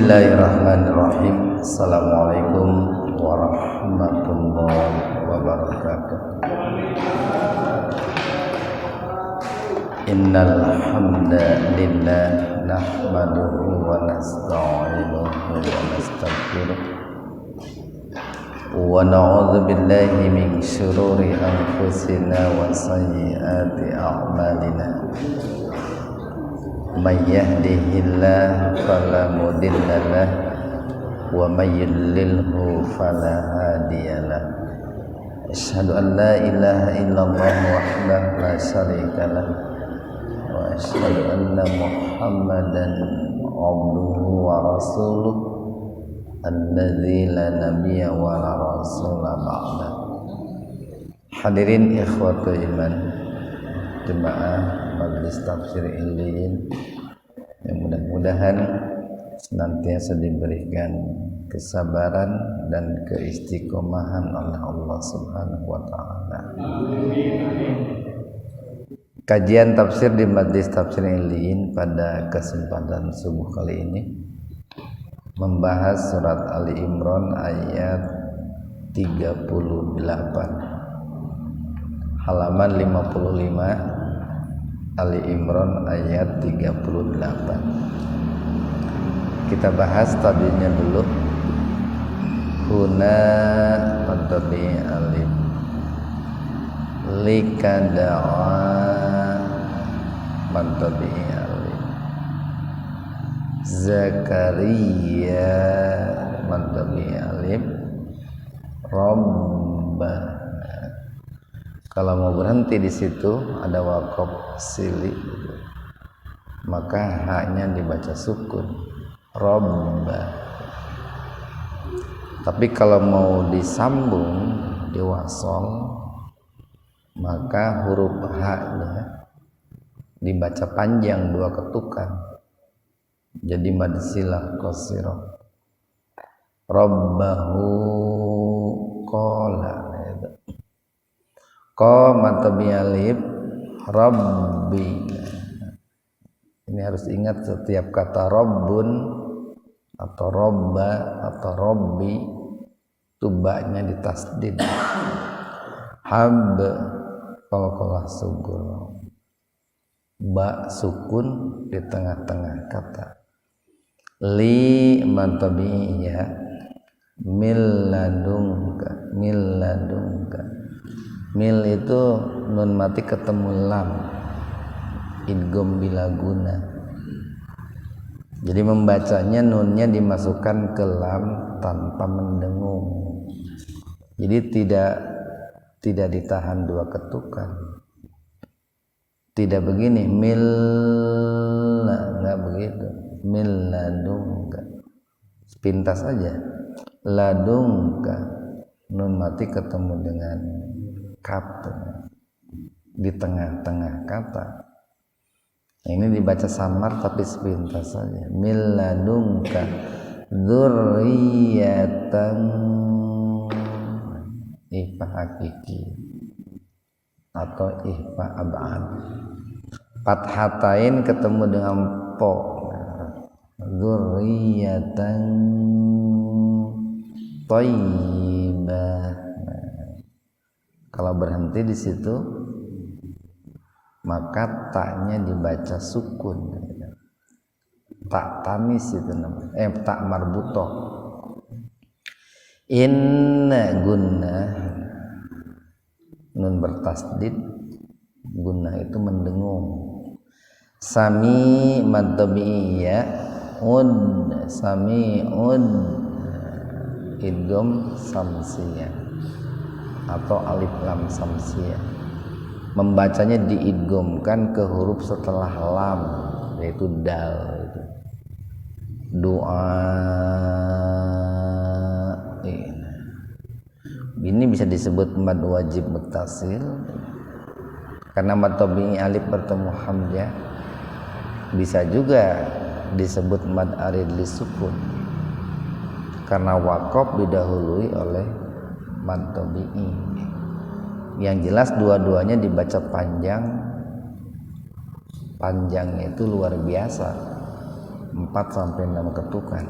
Bismillahirrahmanirrahim. Assalamualaikum warahmatullahi wabarakatuh. Innal hamdalillah nahmaduhu wa nasta'inuhu wa nastaghfiruh wa na'udzu billahi min shururi anfusina wa sayyiati a'malina. May yahdihillahu fala mudilla lahu wa may yudlilhu fala hadiyalah. Asyhadu an la ilaha illallah wahdahu la syarika lah wa asyhadu anna Muhammadan abduhu wa rasuluh alladzi la nabiyya wa la rasula ba'da. Hadirin ikhwatul iman, jemaah Majelis Tafsir Illiyin yang mudah-mudahan senantiasa diberikan kesabaran dan keistiqomahan oleh Allah Subhanahu wa taala. Kajian tafsir di Majelis Tafsir Illiyin pada kesempatan subuh kali ini membahas surat Ali Imran ayat 38 halaman 55. Ali Imran ayat 38. Kita bahas tadinya dulu. Huna matabi alif likada'a matabi alif Zakaria matabi alif Rabbah. Kalau mau berhenti di situ ada waqaf sili, maka haknya dibaca sukun Rabbah. Tapi kalau mau disambung diwasol, maka huruf haknya dibaca panjang 2 ketukan, jadi mad silah qasirah. Rabbahu qala qa matabi alif rabbi. Ini harus ingat, setiap kata rabbun atau robba atau robbi itu ba-nya ditasdid. Hab qalqalah sukun, ba sukun di tengah-tengah kata. Li matabi ya mil ladunka, mil ladunka. Mil itu nun mati ketemu lam, idgham bila guna. Jadi membacanya nunnya dimasukkan ke lam tanpa mendengung. Jadi tidak ditahan 2 ketukan. Tidak begini mil, enggak begitu. Mil ladungka, sepintas saja. Ladungka, nun mati ketemu dengan kaf di tengah-tengah kata. Ini dibaca samar tapi sepintas saja. Mil ladunka dzurriyyatan, ifa hakiki atau ifa ab'ad. Fathatain ketemu dengan po, dzurriyyatan thayyibah. Kalau berhenti di situ, maka taknya dibaca sukun. Tak tamis itu namanya. Tak marbutoh. Inna gunnah, nun bertasdid, gunnah itu mendengung. Sami madtabiyya ud, sami ud, idgham samsiyah atau alif lam samsiyah. Membacanya diidghamkan ke huruf setelah lam, yaitu dal. Doa ini bisa disebut mad wajib muttasil karena mad tabi'i alif bertemu hamzah. Bisa juga disebut mad arid lisukun karena waqaf didahului oleh mad tabi'i. Yang jelas dua-duanya dibaca panjang. Panjangnya itu luar biasa, 4 sampai 6 ketukan.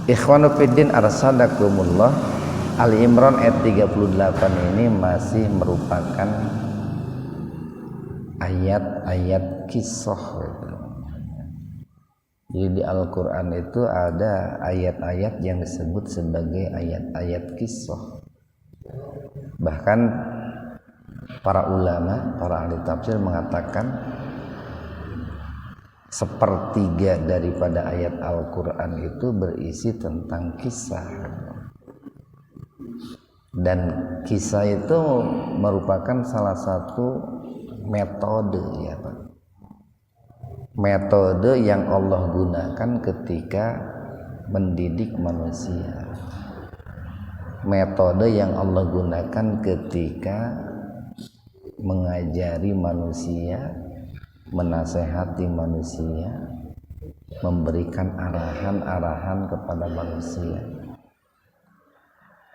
Ikhwanu fiddin arsadakumullah, Ali Imran ayat 38 ini masih merupakan ayat-ayat kisah. Jadi di Al-Quran itu ada ayat-ayat yang disebut sebagai ayat-ayat kisah. Bahkan para ulama, para ahli tafsir mengatakan sepertiga daripada ayat Al-Quran itu berisi tentang kisah. Dan kisah itu merupakan salah satu metode, ya Pak. Metode yang Allah gunakan ketika mendidik manusia. Metode yang Allah gunakan ketika mengajari manusia, menasehati manusia, memberikan arahan-arahan kepada manusia.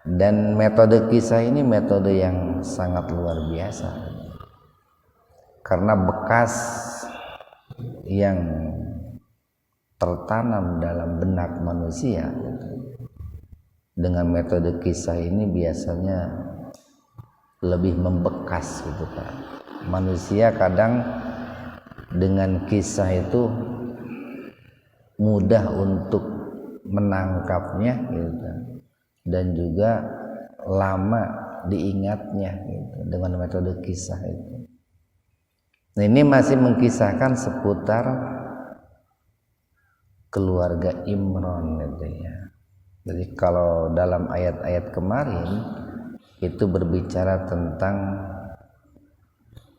Dan metode kisah ini metode yang sangat luar biasa, karena bekas yang tertanam dalam benak manusia dengan metode kisah ini biasanya lebih membekas gitu Pak. Manusia kadang dengan kisah itu mudah untuk menangkapnya gitu, dan juga lama diingatnya gitu, dengan metode kisah itu. Nah, ini masih mengkisahkan seputar keluarga Imran gitu ya. Jadi kalau dalam ayat-ayat kemarin itu berbicara tentang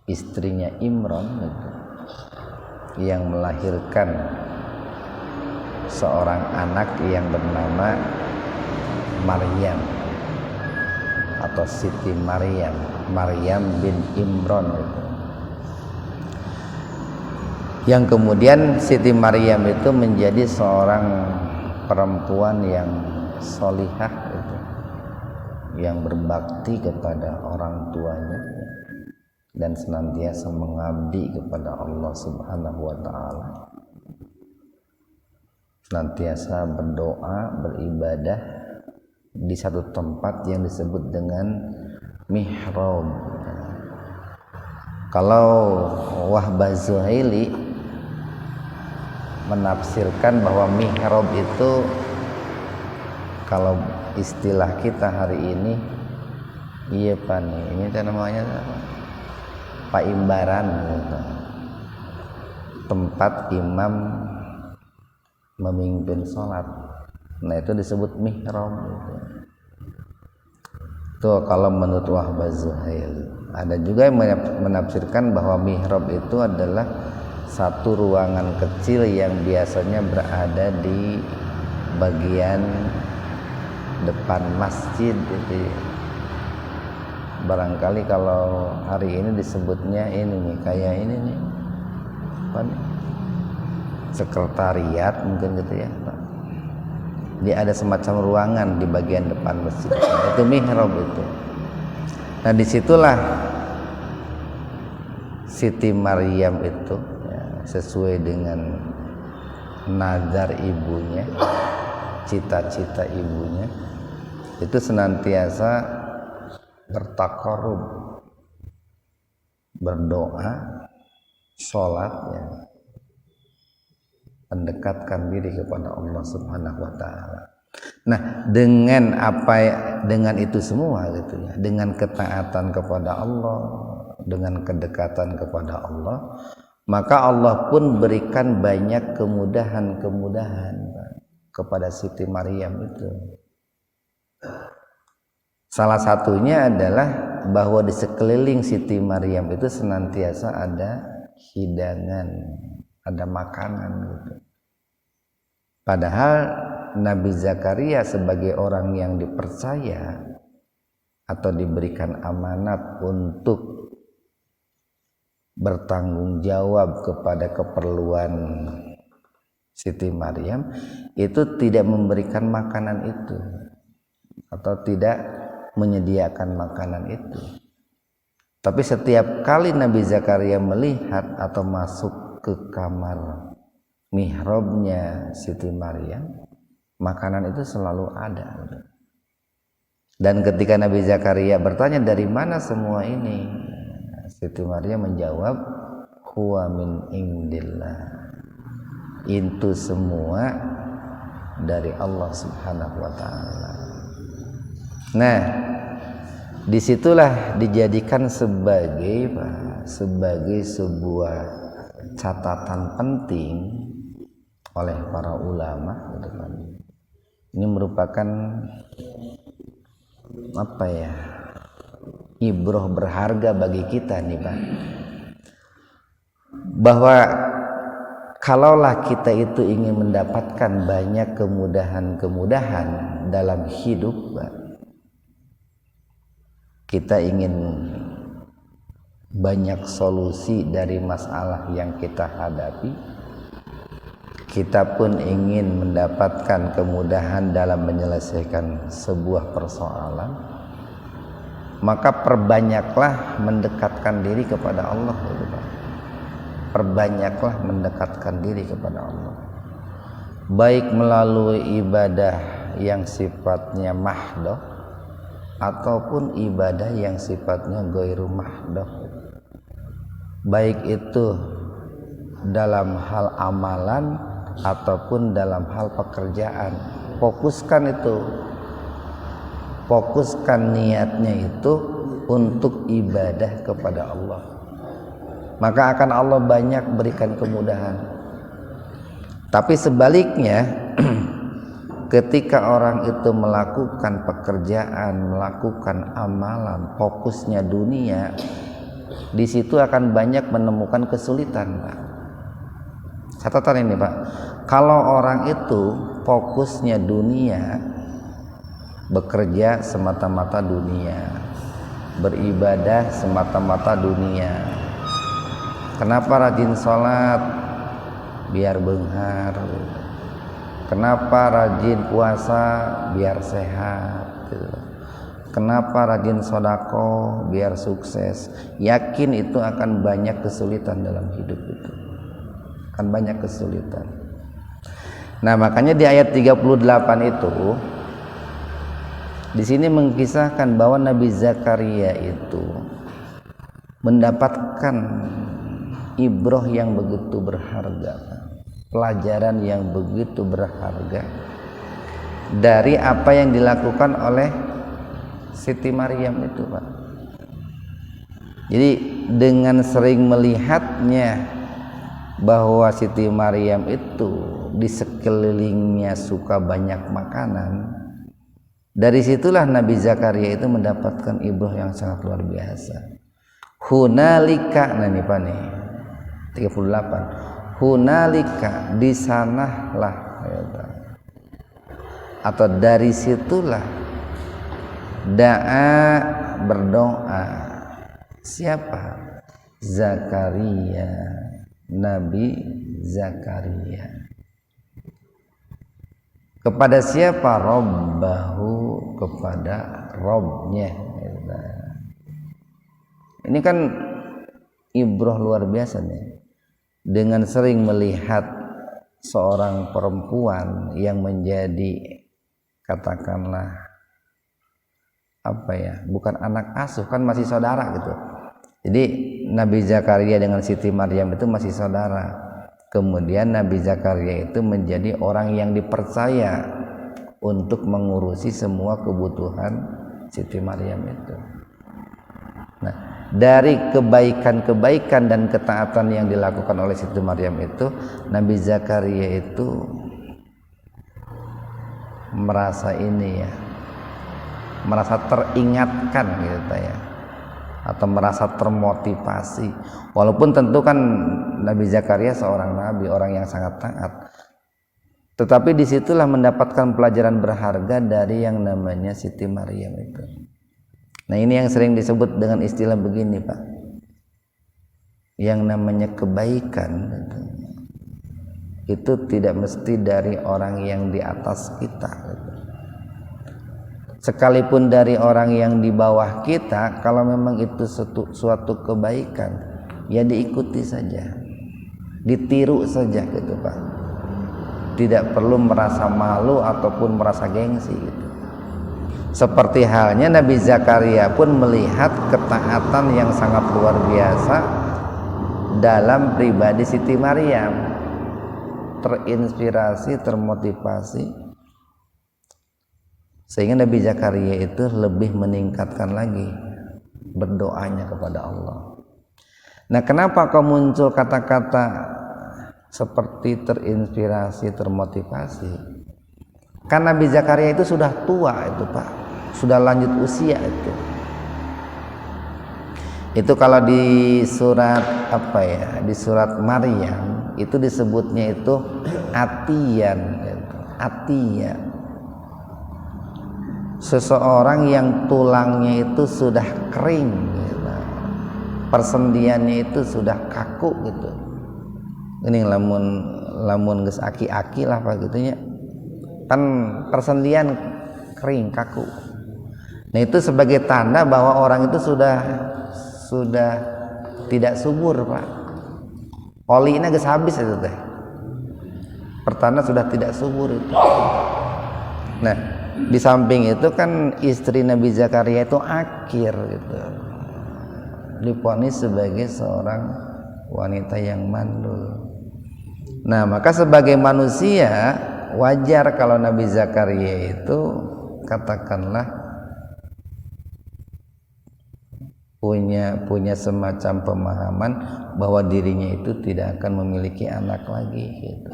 istrinya Imran gitu, yang melahirkan seorang anak yang bernama Maryam atau Siti Maryam, Maryam bin Imran gitu. Yang kemudian Siti Maryam itu menjadi seorang perempuan yang solihah gitu, yang berbakti kepada orang tuanya dan senantiasa mengabdi kepada Allah Subhanahu wa taala, senantiasa berdoa, beribadah di satu tempat yang disebut dengan mihrab. Kalau Wahbah Zuhaili menafsirkan bahwa mihrab itu kalau istilah kita hari ini, iya Pak nih, ini namanya apa? Paimbaran gitu. Tempat imam memimpin sholat, nah itu disebut mihrab gitu. Tuh kalau menurut Wahbah Zuhaili. Ada juga yang menafsirkan bahwa mihrab itu adalah satu ruangan kecil yang biasanya berada di bagian depan masjid gitu. Barangkali kalau hari ini disebutnya ini nih, kayak ini nih, apa nih? Sekretariat mungkin gitu ya Pak. Dia ada semacam ruangan di bagian depan masjid, itu mihrab itu. Nah disitulah Siti Maryam itu ya, sesuai dengan nazar ibunya, cita-cita ibunya, itu senantiasa bertakarrub, berdoa, sholat ya, mendekatkan diri kepada Allah Subhanahu wa taala. Nah, dengan itu semua gitu ya, dengan ketaatan kepada Allah, dengan kedekatan kepada Allah, maka Allah pun berikan banyak kemudahan-kemudahan kepada Siti Maryam itu. Salah satunya adalah bahwa di sekeliling Siti Maryam itu senantiasa ada hidangan, ada makanan gitu. Padahal Nabi Zakaria sebagai orang yang dipercaya atau diberikan amanat untuk bertanggung jawab kepada keperluan Siti Maryam, itu tidak memberikan makanan itu atau tidak menyediakan makanan itu. Tapi setiap kali Nabi Zakaria melihat atau masuk ke kamar mihrabnya Siti Maryam, makanan itu selalu ada. Dan ketika Nabi Zakaria bertanya dari mana semua ini, Siti Maryam menjawab, huwa min indillah, itu semua dari Allah Subhanahu wa ta'ala. Nah, disitulah dijadikan sebagai sebuah catatan penting oleh para ulama. Ini merupakan ibrah berharga bagi kita nih Pak, bahwa kalaulah kita itu ingin mendapatkan banyak kemudahan dalam hidup Pak, kita ingin banyak solusi dari masalah yang kita hadapi, kita pun ingin mendapatkan kemudahan dalam menyelesaikan sebuah persoalan, maka perbanyaklah mendekatkan diri kepada Allah. Perbanyaklah mendekatkan diri kepada Allah, baik melalui ibadah yang sifatnya mahdoh ataupun ibadah yang sifatnya ghairu mahdoh, baik itu dalam hal amalan ataupun dalam hal pekerjaan. Fokuskan niatnya itu untuk ibadah kepada Allah, maka akan Allah banyak berikan kemudahan. Tapi sebaliknya ketika orang itu melakukan pekerjaan, melakukan amalan, fokusnya dunia, di situ akan banyak menemukan kesulitan Pak. Catatan ini Pak, kalau orang itu fokusnya dunia, bekerja semata-mata dunia, beribadah semata-mata dunia, kenapa rajin sholat? Biar benghar. Kenapa rajin puasa? Biar sehat. Kenapa rajin sodako? Biar sukses. Yakin itu akan banyak kesulitan dalam hidup itu, akan banyak kesulitan. Nah, makanya di ayat 38 itu di sini mengkisahkan bahwa Nabi Zakaria itu mendapatkan ibrah yang begitu berharga, pelajaran yang begitu berharga dari apa yang dilakukan oleh Siti Maryam itu Pak. Jadi dengan sering melihatnya bahwa Siti Maryam itu di sekelilingnya suka banyak makanan, dari situlah Nabi Zakaria itu mendapatkan ibrah yang sangat luar biasa. Hunalika, nah ini Pak nih 38, hunalika, di sanalah atau dari situlah da'a, berdoa siapa? Zakaria, Nabi Zakaria. Kepada siapa? Rabbahu, kepada Robnya. Ini kan ibrah luar biasa nih, dengan sering melihat seorang perempuan yang menjadi, katakanlah bukan anak asuh, kan masih saudara gitu. Jadi Nabi Zakaria dengan Siti Maryam itu masih saudara. Kemudian Nabi Zakaria itu menjadi orang yang dipercaya untuk mengurusi semua kebutuhan Siti Maryam itu. Nah, dari kebaikan-kebaikan dan ketaatan yang dilakukan oleh Siti Maryam itu, Nabi Zakaria itu merasa merasa teringatkan gitu ya, atau merasa termotivasi. Walaupun tentu kan Nabi Zakaria seorang nabi, orang yang sangat taat, tetapi disitulah mendapatkan pelajaran berharga dari yang namanya Siti Maryam itu. Nah, ini yang sering disebut dengan istilah begini Pak, yang namanya kebaikan itu tidak mesti dari orang yang di atas kita, sekalipun dari orang yang di bawah kita. Kalau memang itu suatu kebaikan, ya diikuti saja, ditiru saja gitu Pak. tidak perlu merasa malu ataupun merasa gengsi gitu. Seperti halnya Nabi Zakaria pun melihat ketaatan yang sangat luar biasa dalam pribadi Siti Maryam, terinspirasi, termotivasi, sehingga Nabi Zakaria itu lebih meningkatkan lagi berdoanya kepada Allah. Nah, kenapa kok muncul kata-kata seperti terinspirasi, termotivasi? Karena Nabi Zakaria itu sudah tua itu Pak, sudah lanjut usia itu. Itu kalau di surat apa ya, di surat Maryam itu disebutnya itu atiyan gitu. Atiya, seseorang yang tulangnya itu sudah kering gitu. Persendiannya itu sudah kaku gitu. Ini lamun geus aki-aki lah Pak gitunya, kan persendian kering kaku. Nah, itu sebagai tanda bahwa orang itu sudah tidak subur Pak, olinya geus habis itu teh, pertanda sudah tidak subur itu. Nah, di samping itu kan istri Nabi Zakaria itu akir gitu, divonis sebagai seorang wanita yang mandul. Nah, maka sebagai manusia wajar kalau Nabi Zakaria itu katakanlah punya semacam pemahaman bahwa dirinya itu tidak akan memiliki anak lagi gitu.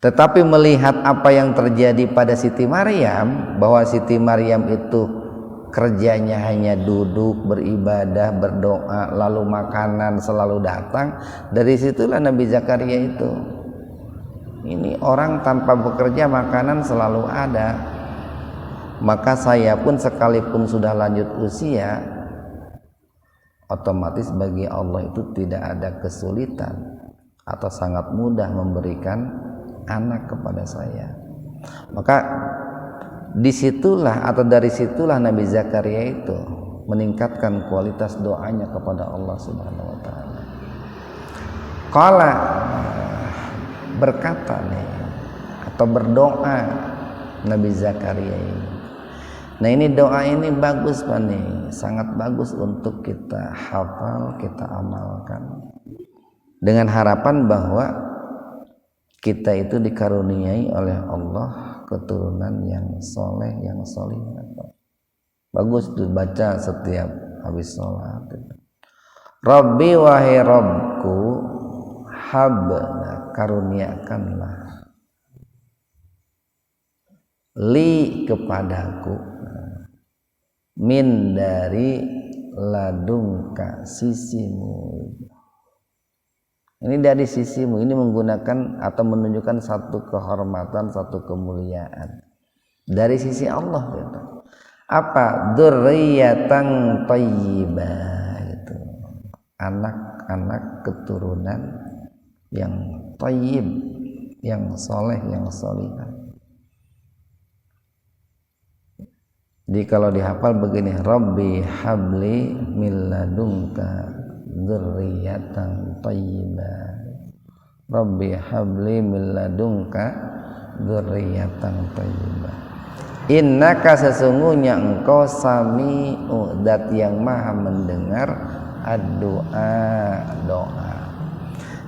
Tetapi melihat apa yang terjadi pada Siti Maryam, bahwa Siti Maryam itu kerjanya hanya duduk, beribadah, berdoa, lalu makanan selalu datang, dari situlah Nabi Zakaria itu, ini orang tanpa bekerja makanan selalu ada, maka saya pun sekalipun sudah lanjut usia, otomatis bagi Allah itu tidak ada kesulitan atau sangat mudah memberikan anak kepada saya. Maka disitulah atau dari situlah Nabi Zakaria itu meningkatkan kualitas doanya kepada Allah Subhanahu wa taala. Qala, berkata nih atau berdoa Nabi Zakaria ini. Nah, ini doa ini bagus Pak nih, sangat bagus untuk kita hafal, kita amalkan, dengan harapan bahwa kita itu dikaruniai oleh Allah keturunan yang soleh, yang solihah. Bagus tuh baca setiap habis sholat. Rabbi wahai Rabbku, habna, karuniakanlah, li kepadaku, min dari ladungka, sisimu. Ini dari sisimu, ini menggunakan atau menunjukkan satu kehormatan, satu kemuliaan dari sisi Allah gitu. Apa? Dzurriyyatan thayyibah gitu. Anak-anak keturunan yang thayyib, yang soleh, yang solihah. Jadi kalau dihafal begini, Rabbi habli min ladunka dzurriyyatan thayyibah. Rabbi habli min ladunka dzurriyyatan thayyibah. Innaka, sesungguhnya engkau sami'u, zat yang maha mendengar ad-du'a, doa.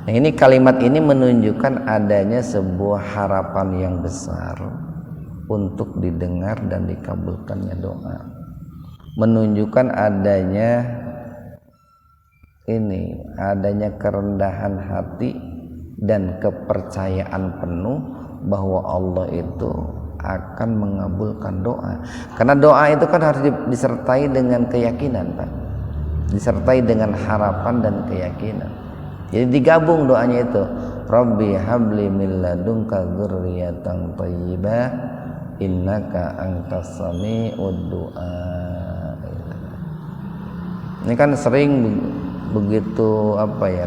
Nah, ini kalimat ini menunjukkan adanya sebuah harapan yang besar untuk didengar dan dikabulkannya doa, menunjukkan adanya kerendahan hati dan kepercayaan penuh bahwa Allah itu akan mengabulkan doa. Karena doa itu kan harus disertai dengan keyakinan Pak, disertai dengan harapan dan keyakinan. Jadi digabung doanya itu, Rabbi habli min ladunka dzurriyyatan thayyibah innaka antas sami'ud du'a. Ini kan sering begitu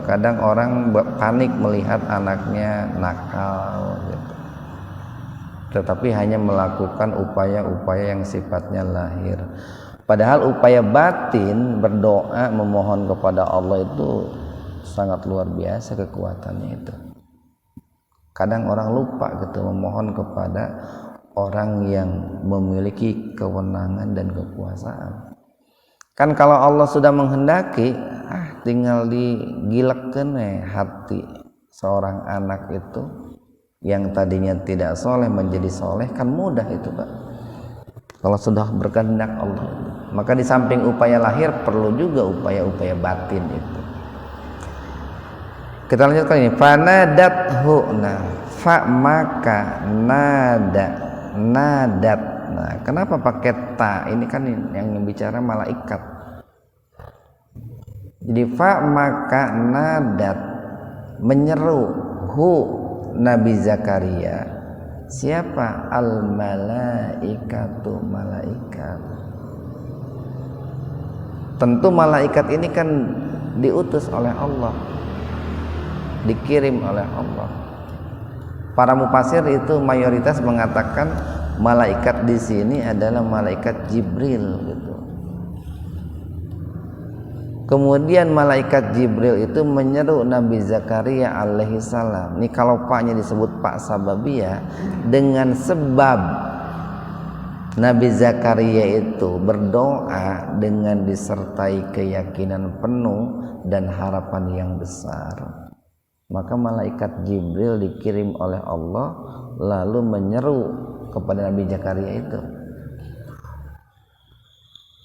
kadang orang panik melihat anaknya nakal gitu, tetapi hanya melakukan upaya-upaya yang sifatnya lahir. Padahal upaya batin berdoa memohon kepada Allah itu sangat luar biasa kekuatannya itu. Kadang orang lupa gitu memohon kepada orang yang memiliki kewenangan dan kekuasaan. Kan kalau Allah sudah menghendaki, tinggal digilekkeun hati seorang anak itu yang tadinya tidak soleh menjadi soleh, kan mudah itu Pak. Kalau sudah berkehendak Allah. Maka di samping upaya lahir perlu juga upaya-upaya batin itu. Kita lanjutkan ini. Fanadathu, fa maka nadat. Nah, kenapa pakai ta? Ini kan yang bicara malaikat. Jadi fa maka nadat, menyeru hu Nabi Zakaria. Siapa? Al malaikatu, malaikat. Tentu malaikat ini kan diutus oleh Allah, dikirim oleh Allah. Para mufasir itu mayoritas mengatakan malaikat di sini adalah malaikat Jibril gitu. Kemudian malaikat Jibril itu menyeru Nabi Zakaria alaihi salam. Ini kalau paknya disebut pak sababiyah, dengan sebab Nabi Zakaria itu berdoa dengan disertai keyakinan penuh dan harapan yang besar. Maka malaikat Jibril dikirim oleh Allah lalu menyeru kepada Nabi Zakaria itu.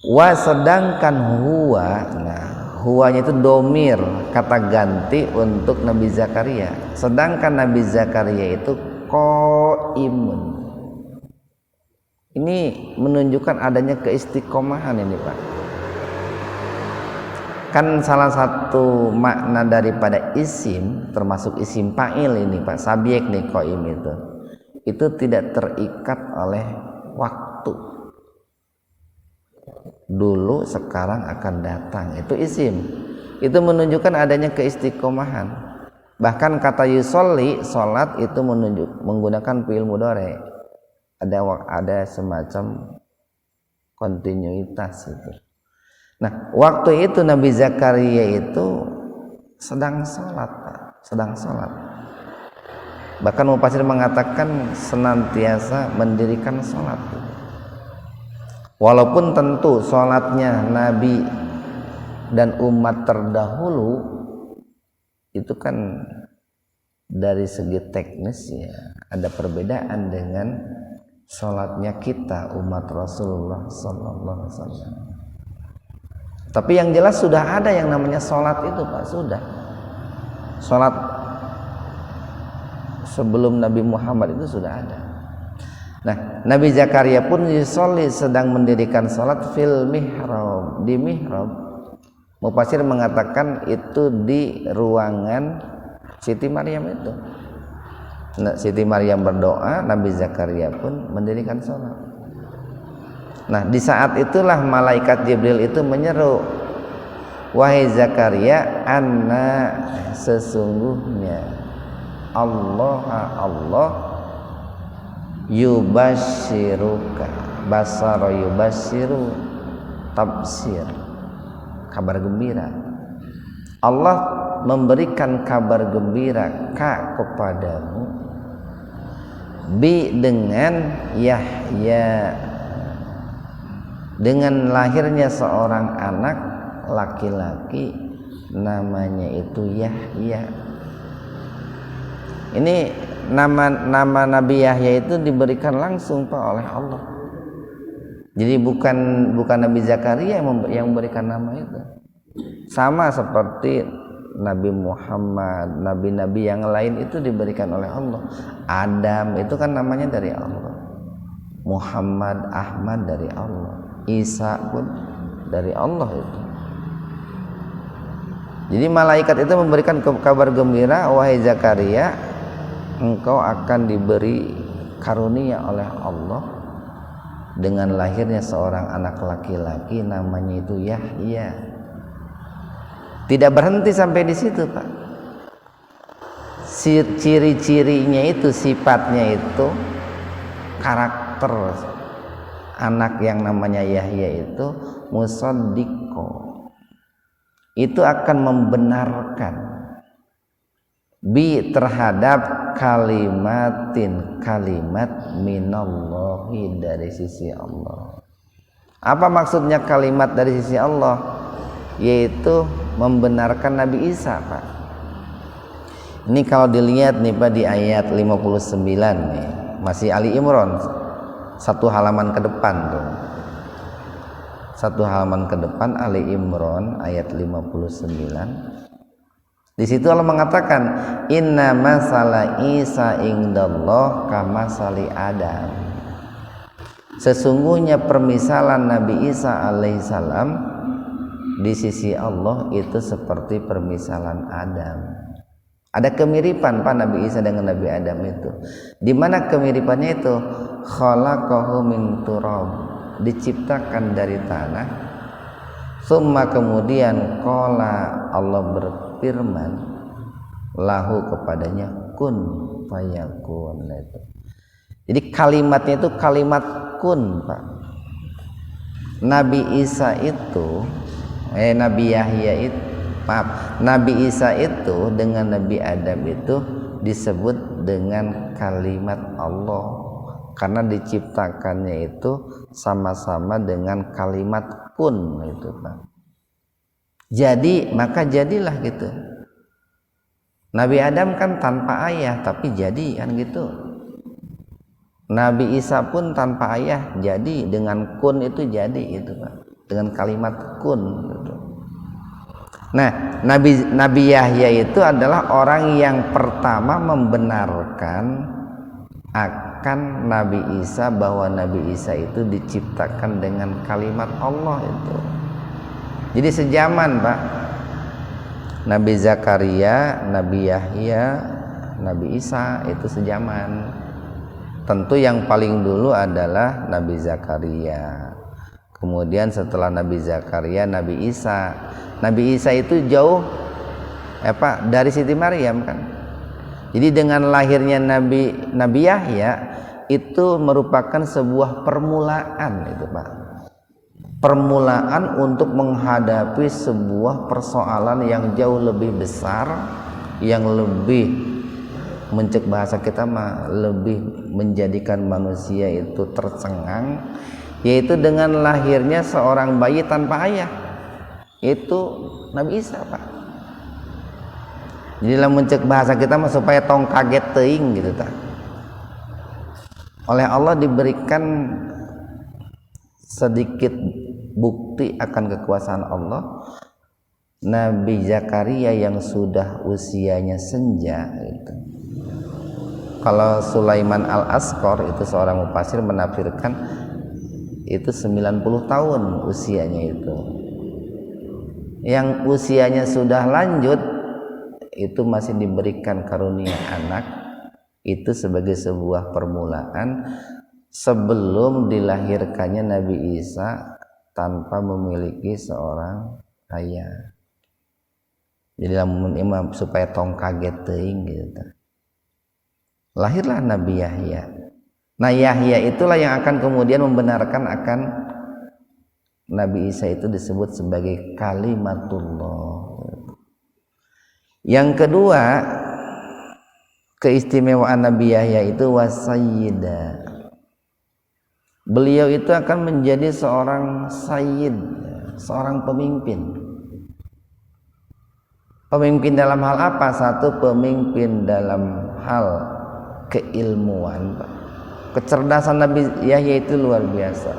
Wa sedangkan huwa, huwanya itu domir, kata ganti untuk Nabi Zakaria. Sedangkan Nabi Zakaria itu qaimun. Ini menunjukkan adanya keistiqomahan ini Pak. Kan salah satu makna daripada isim, termasuk isim fa'il ini Pak, sabiek nih qaim itu tidak terikat oleh waktu. Dulu, sekarang, akan datang, itu isim. Itu menunjukkan adanya keistiqomahan. Bahkan kata yusolli, salat, itu menggunakan fi'il mudhari. Ada semacam kontinuitas itu. Nah, waktu itu Nabi Zakaria itu sedang salat, sedang salat. Bahkan mufasir mengatakan senantiasa mendirikan salat. Walaupun tentu sholatnya Nabi dan umat terdahulu itu kan dari segi teknis ya ada perbedaan dengan sholatnya kita umat Rasulullah Sallallahu Alaihi Wasallam. Tapi yang jelas sudah ada yang namanya sholat itu Pak, sudah. Sholat sebelum Nabi Muhammad itu sudah ada. Nah, Nabi Zakaria pun yusolli sedang mendirikan salat fil mihrab, di mihrab. Mufasir mengatakan itu di ruangan Siti Maryam itu. Nah, Siti Maryam berdoa, Nabi Zakaria pun mendirikan salat. Nah, di saat itulah malaikat Jibril itu menyeru, wahai Zakaria, anna sesungguhnya Allah yubashiruka, basara yubashiru, tafsir, kabar gembira. Allah memberikan kabar gembira kepadamu dengan Yahya, dengan lahirnya seorang anak laki-laki namanya itu Yahya. Ini nama Nabi Yahya itu diberikan langsung Pak oleh Allah. Jadi bukan Nabi Zakaria yang memberikan nama itu. Sama seperti Nabi Muhammad, nabi-nabi yang lain itu diberikan oleh Allah. Adam itu kan namanya dari Allah. Muhammad, Ahmad dari Allah. Isa pun dari Allah itu. Jadi malaikat itu memberikan kabar gembira, wahai Zakaria, engkau akan diberi karunia oleh Allah dengan lahirnya seorang anak laki-laki namanya itu Yahya. Tidak berhenti sampai di situ Pak. Ciri-cirinya itu, sifatnya itu, karakter anak yang namanya Yahya itu musaddiqo, itu akan membenarkan bi terhadap kalimat minallahi dari sisi Allah. Apa maksudnya kalimat dari sisi Allah? Yaitu membenarkan Nabi Isa, Pak. Ini kalau dilihat nih Pak di ayat 59 nih, masih Ali Imran, satu halaman ke depan tuh. Satu halaman ke depan Ali Imran ayat 59. Di situ Allah mengatakan inna masala Isa indallah kamasali Adam. Sesungguhnya permisalan Nabi Isa alaihissalam di sisi Allah itu seperti permisalan Adam. Ada kemiripan Pak Nabi Isa dengan Nabi Adam itu. Di mana kemiripannya itu? Khalaqahu min turab, diciptakan dari tanah. Summa kemudian qala Allah berfirman lahu kepadanya kun fayakun. Jadi kalimatnya itu kalimat kun, Pak. Nabi Isa itu Nabi Yahya itu Nabi Isa itu dengan Nabi Adam itu disebut dengan kalimat Allah karena diciptakannya itu sama-sama dengan kalimat kun itu, Pak. Jadi maka jadilah gitu. Nabi Adam kan tanpa ayah tapi jadi kan gitu. Nabi Isa pun tanpa ayah jadi dengan kun itu jadi gitu, Pak. Dengan kalimat kun gitu. Nah, Nabi Yahya itu adalah orang yang pertama membenarkan akan Nabi Isa bahwa Nabi Isa itu diciptakan dengan kalimat Allah itu. Jadi sejaman, Pak. Nabi Zakaria, Nabi Yahya, Nabi Isa itu sejaman. Tentu yang paling dulu adalah Nabi Zakaria. Kemudian setelah Nabi Zakaria, Nabi Isa. Nabi Isa itu jauh dari Siti Maryam kan. Jadi dengan lahirnya Nabi Yahya itu merupakan sebuah permulaan itu, Pak. Permulaan untuk menghadapi sebuah persoalan yang jauh lebih besar, yang lebih mencek bahasa kita mah lebih menjadikan manusia itu tercengang, yaitu dengan lahirnya seorang bayi tanpa ayah, itu Nabi Isa, Pak. Jadi dalam mencek bahasa kita mah supaya tong kaget teuing gitu ta. Oleh Allah diberikan sedikit bukti akan kekuasaan Allah. Nabi Zakaria yang sudah usianya senja gitu. Kalau Sulaiman Al-Asqar itu seorang mufasir menafsirkan itu 90 tahun usianya itu. Yang usianya sudah lanjut itu masih diberikan karunia anak, itu sebagai sebuah permulaan sebelum dilahirkannya Nabi Isa tanpa memiliki seorang ayah. Jadi lamun imam supaya tong kaget teuing gitu. Lahirlah Nabi Yahya. Nah, Yahya itulah yang akan kemudian membenarkan akan Nabi Isa itu disebut sebagai kalimatullah. Yang kedua, keistimewaan Nabi Yahya itu wasayyida. Beliau itu akan menjadi seorang sayyid, seorang pemimpin. Pemimpin dalam hal apa? Satu, pemimpin dalam hal keilmuan. Kecerdasan Nabi Yahya itu luar biasa.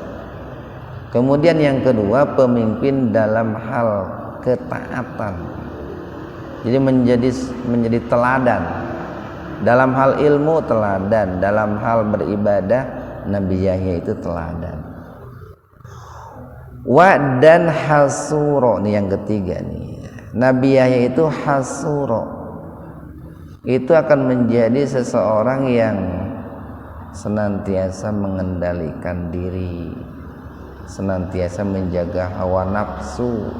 Kemudian yang kedua, pemimpin dalam hal ketaatan. Jadi menjadi teladan. Dalam hal ilmu teladan, dalam hal beribadah Nabi Yahya itu teladan. Wa dan hasuro nih yang ketiga nih. Nabi Yahya itu hasuro. Itu akan menjadi seseorang yang senantiasa mengendalikan diri, senantiasa menjaga hawa nafsu,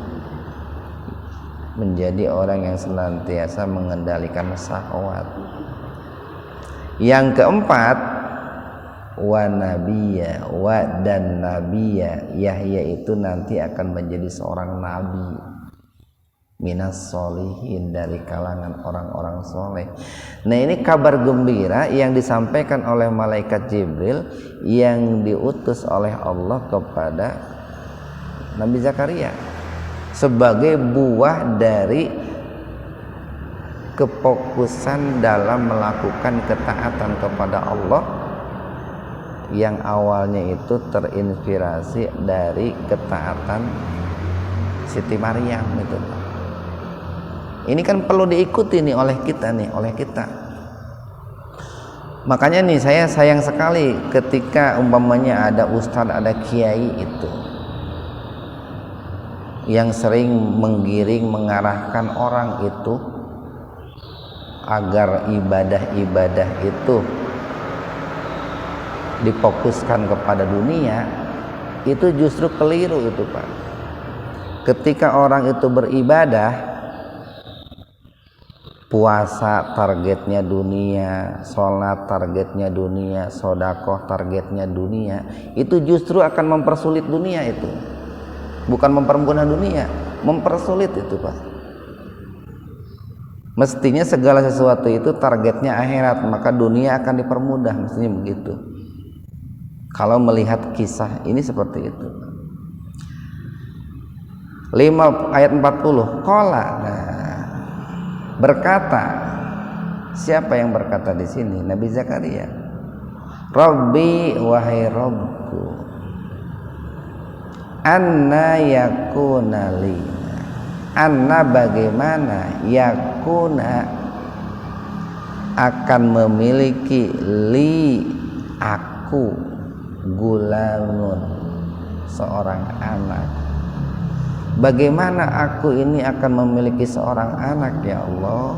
menjadi orang yang senantiasa mengendalikan syahwat. Yang keempat, wa nabiyya, wa dan nabiyya, Yahya itu nanti akan menjadi seorang nabi. minas solihin, dari kalangan orang-orang soleh. Nah, ini kabar gembira yang disampaikan oleh malaikat Jibril yang diutus oleh Allah kepada Nabi Zakaria sebagai buah dari kefokusan dalam melakukan ketaatan kepada Allah yang awalnya itu terinspirasi dari ketaatan Siti Maryam itu. Ini kan perlu diikuti nih oleh kita. Makanya nih saya sayang sekali ketika umpamanya ada ustadz, ada kiai itu yang sering menggiring, mengarahkan orang itu agar ibadah-ibadah itu difokuskan kepada dunia, itu justru keliru itu Pak. Ketika orang itu beribadah, puasa targetnya dunia, sholat targetnya dunia, sodakoh targetnya dunia, itu justru akan mempersulit dunia itu, bukan mempermudah dunia, mempersulit itu Pak. Mestinya segala sesuatu itu targetnya akhirat, maka dunia akan dipermudah, mestinya begitu. Kalau melihat kisah ini seperti itu. 5 ayat 40 qala, berkata, siapa yang berkata di sini? Nabi Zakaria. Rabbi, wahai Rabbku, anna yakuna li, anna bagaimana, yakuna akan memiliki li aku, gulamun seorang anak. Bagaimana aku ini akan memiliki seorang anak ya Allah.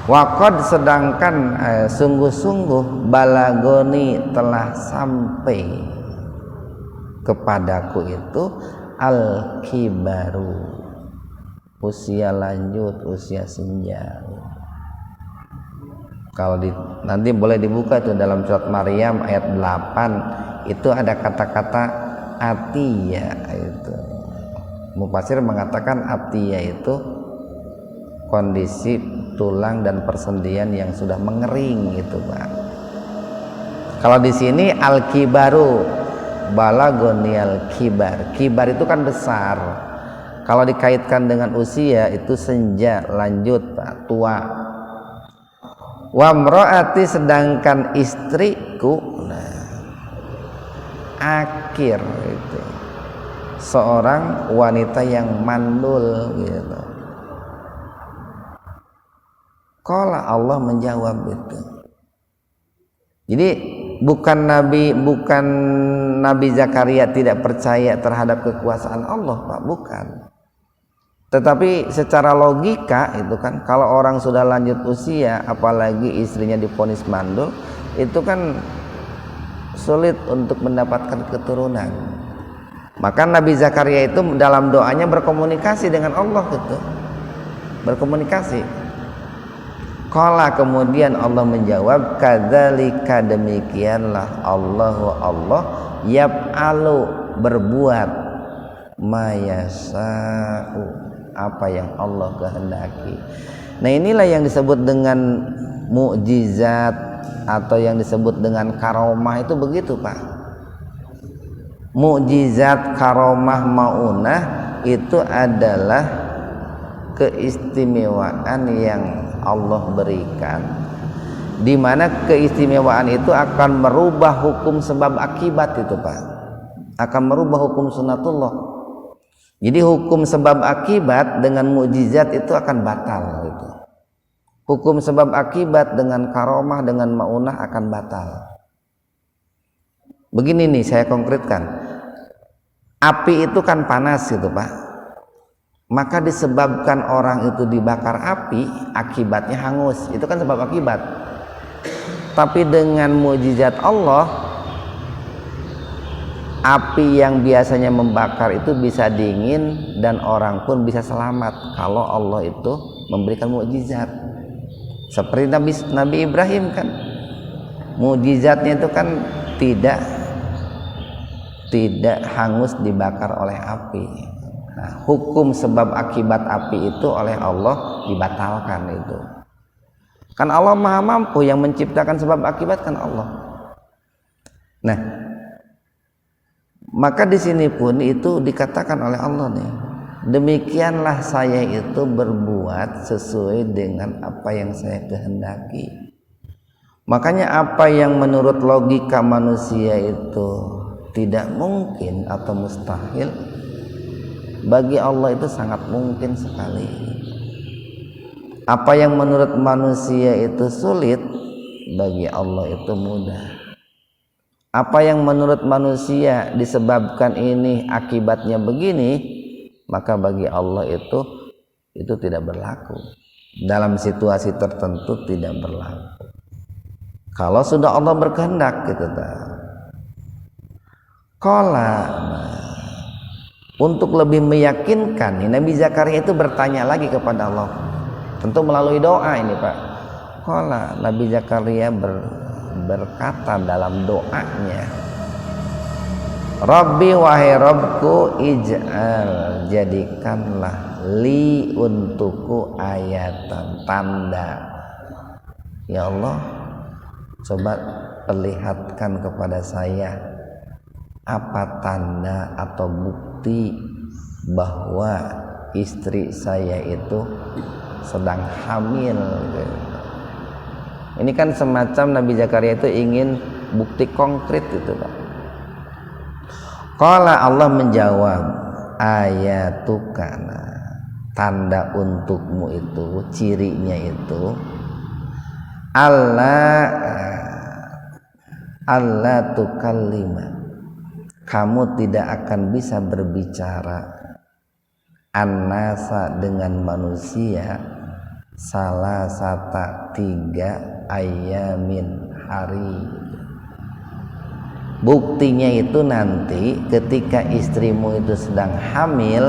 Waqad, sedangkan sungguh-sungguh balagoni telah sampai kepadaku itu al-kibaru, usia lanjut, usia senja. Kalau nanti boleh dibuka itu dalam surat Maryam ayat 8, itu ada kata-kata atiya itu. Mufasir mengatakan atiya itu kondisi tulang dan persendian yang sudah mengering gitu Pak. Kalau di sini al-kibaru, balagoni al-kibar. Kibar itu kan besar. Kalau dikaitkan dengan usia itu senja, lanjut Pak, tua. Wa mraati, sedangkan istriku, akhir itu seorang wanita yang mandul gitu. Qala, Allah menjawab itu. Jadi bukan Nabi Zakaria tidak percaya terhadap kekuasaan Allah Pak, bukan. Tetapi secara logika itu kan, kalau orang sudah lanjut usia, apalagi istrinya divonis mandul, itu kan sulit untuk mendapatkan keturunan. Maka Nabi Zakaria itu dalam doanya berkomunikasi dengan Allah gitu, berkomunikasi. Qala, kemudian Allah menjawab, kadzalika, demikianlah Allah yaf'alu, berbuat, mayasa'u, apa yang Allah kehendaki. Nah, inilah yang disebut dengan mukjizat atau yang disebut dengan karomah, itu begitu Pak. Mukjizat, karomah, maunah itu adalah keistimewaan yang Allah berikan, di mana keistimewaan itu akan merubah hukum sebab akibat itu Pak, akan merubah hukum sunatullah. Jadi hukum sebab akibat dengan mukjizat itu akan batal gitu. Hukum sebab akibat dengan karomah, dengan maunah akan batal. Begini nih saya konkretkan. Api itu kan panas gitu Pak. Maka disebabkan orang itu dibakar api, akibatnya hangus. Itu kan sebab akibat. Tapi dengan mukjizat Allah, api yang biasanya membakar itu bisa dingin dan orang pun bisa selamat kalau Allah itu memberikan mukjizat. Seperti Nabi Ibrahim kan, mukjizatnya itu kan tidak hangus dibakar oleh api. Nah, hukum sebab akibat api itu oleh Allah dibatalkan itu. Kan Allah Maha Mampu, yang menciptakan sebab akibat kan Allah. Nah, maka di sini pun itu dikatakan oleh Allah nih, demikianlah saya itu berbuat sesuai dengan apa yang saya kehendaki. Makanya apa yang menurut logika manusia itu tidak mungkin atau mustahil, bagi Allah itu sangat mungkin sekali. Apa yang menurut manusia itu sulit, bagi Allah itu mudah. Apa yang menurut manusia disebabkan ini akibatnya begini, maka bagi Allah itu tidak berlaku. Dalam situasi tertentu tidak berlaku. Kalau sudah Allah berkehendak gitu untuk lebih meyakinkan, Nabi Zakaria itu bertanya lagi kepada Allah. Tentu melalui doa ini Pak. Nabi Zakaria berkata dalam doanya, Rabbi wahai Rabbku, ij'al, jadikanlah li untukku ayatan, tanda. Ya Allah, coba perlihatkan kepada saya apa tanda atau bukti bahwa istri saya itu sedang hamil. Ini kan semacam Nabi Zakaria itu ingin bukti konkret itu Pak. Qala, Allah menjawab, ayatukana, tanda untukmu itu, cirinya itu Allah tukallima, kamu tidak akan bisa berbicara annasa dengan manusia salasata 3 ayamin hari. Buktinya itu nanti ketika istrimu itu sedang hamil,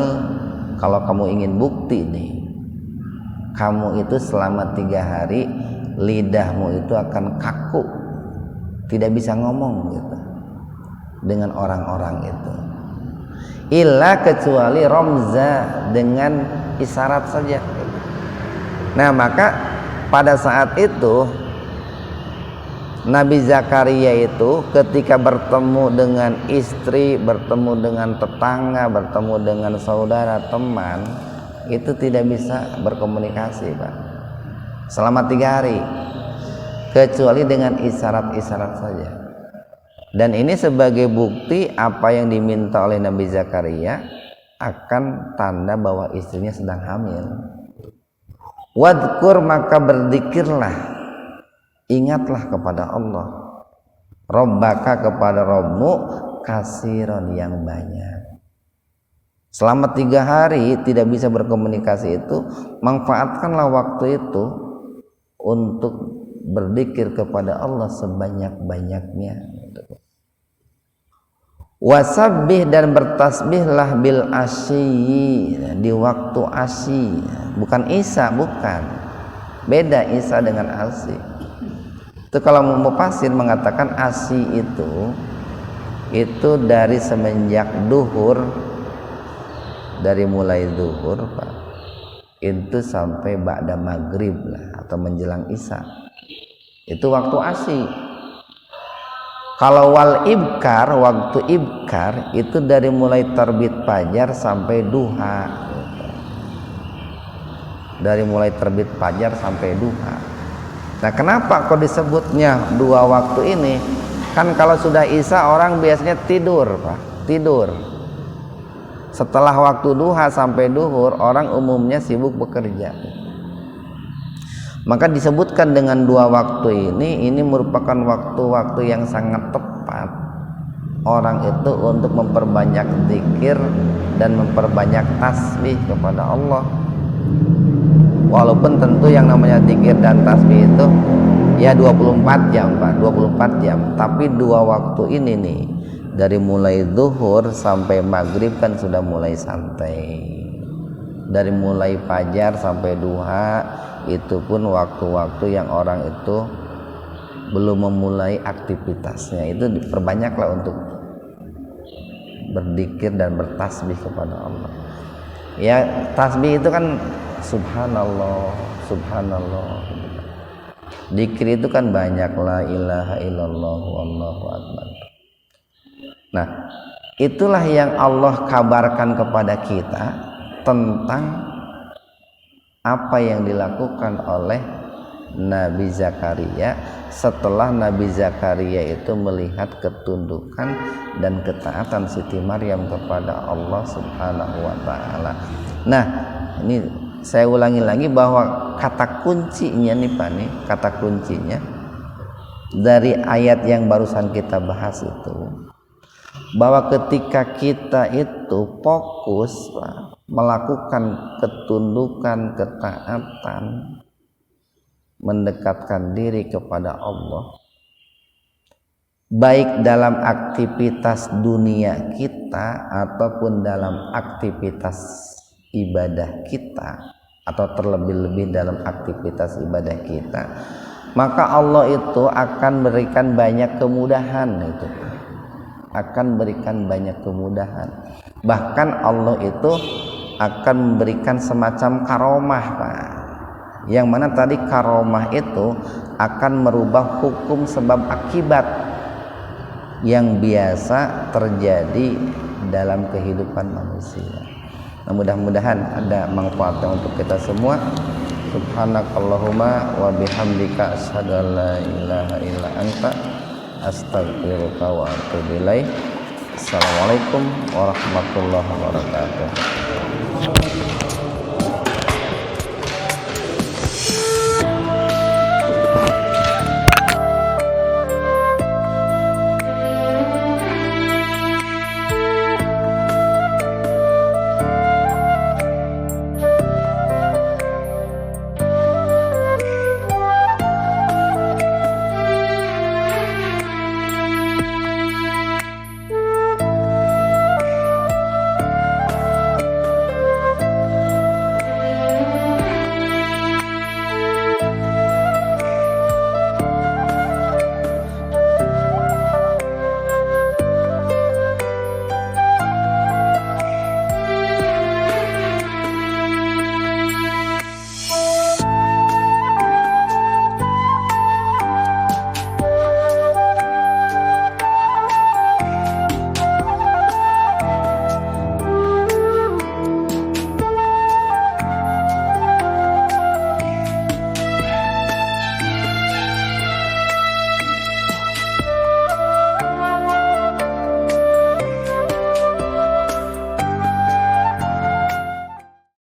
kalau kamu ingin bukti nih, kamu itu selama 3 hari lidahmu itu akan kaku, tidak bisa ngomong gitu dengan orang-orang itu, illa kecuali romza, dengan isyarat saja. Nah, maka pada saat itu Nabi Zakaria itu ketika bertemu dengan istri, bertemu dengan tetangga, bertemu dengan saudara, teman, itu tidak bisa berkomunikasi Pak selama 3 hari, kecuali dengan isyarat-isyarat saja. Dan ini sebagai bukti apa yang diminta oleh Nabi Zakaria akan tanda bahwa istrinya sedang hamil. Wadkur, maka berzikirlah, ingatlah kepada Allah, Rabbaka, kepada Rabbmu, kasiron, yang banyak. Selama 3 hari tidak bisa berkomunikasi itu, manfaatkanlah waktu itu untuk berzikir kepada Allah sebanyak-banyaknya. Wasabbih, dan bertasbihlah bil asyi, di waktu asyi, bukan isya, bukan, beda isya dengan asyi. Itu kalau mufassir mengatakan asyi itu dari semenjak duhur, dari mulai duhur Pak, itu sampai ba'da maghrib lah, atau menjelang isya, itu waktu asyi. Kalau wal ibkar, waktu ibkar itu dari mulai terbit fajar sampai duha, dari mulai terbit fajar sampai duha. Nah, kenapa kok disebutnya 2 waktu ini? Kan kalau sudah isya orang biasanya tidur Pak, tidur. Setelah waktu duha sampai duhur orang umumnya sibuk bekerja. Maka disebutkan dengan 2 waktu ini merupakan waktu-waktu yang sangat tepat orang itu untuk memperbanyak zikir dan memperbanyak tasbih kepada Allah. Walaupun tentu yang namanya zikir dan tasbih itu ya 24 jam Pak, 24 jam. Tapi 2 waktu ini nih, dari mulai zuhur sampai maghrib kan sudah mulai santai. Dari mulai fajar sampai duha itu pun waktu-waktu yang orang itu belum memulai aktivitasnya, itu diperbanyaklah untuk berzikir dan bertasbih kepada Allah. Ya tasbih itu kan subhanallah, subhanallah. Dzikir itu kan banyak, la ilaha illallah wallahu akbar. Nah, itulah yang Allah kabarkan kepada kita tentang apa yang dilakukan oleh Nabi Zakaria setelah Nabi Zakaria itu melihat ketundukan dan ketaatan Siti Maryam kepada Allah Subhanahu wa taala. Nah, ini saya ulangi lagi bahwa kata kuncinya nih Pak nih, kata kuncinya dari ayat yang barusan kita bahas itu, bahwa ketika kita itu fokus melakukan ketundukan, ketaatan, mendekatkan diri kepada Allah, baik dalam aktivitas dunia kita ataupun dalam aktivitas ibadah kita, atau terlebih-lebih dalam aktivitas ibadah kita, maka Allah itu akan berikan banyak kemudahan, itu akan berikan banyak kemudahan. Bahkan Allah itu akan memberikan semacam karomah Pak, yang mana tadi karomah itu akan merubah hukum sebab akibat yang biasa terjadi dalam kehidupan manusia. Nah, mudah-mudahan ada manfaatnya untuk kita semua. Subhanakallahumma wa bihamdika asyhadu an la ilaha illa anta astaghfiruka wa atubu ilaik. Assalamualaikum warahmatullahi wabarakatuh.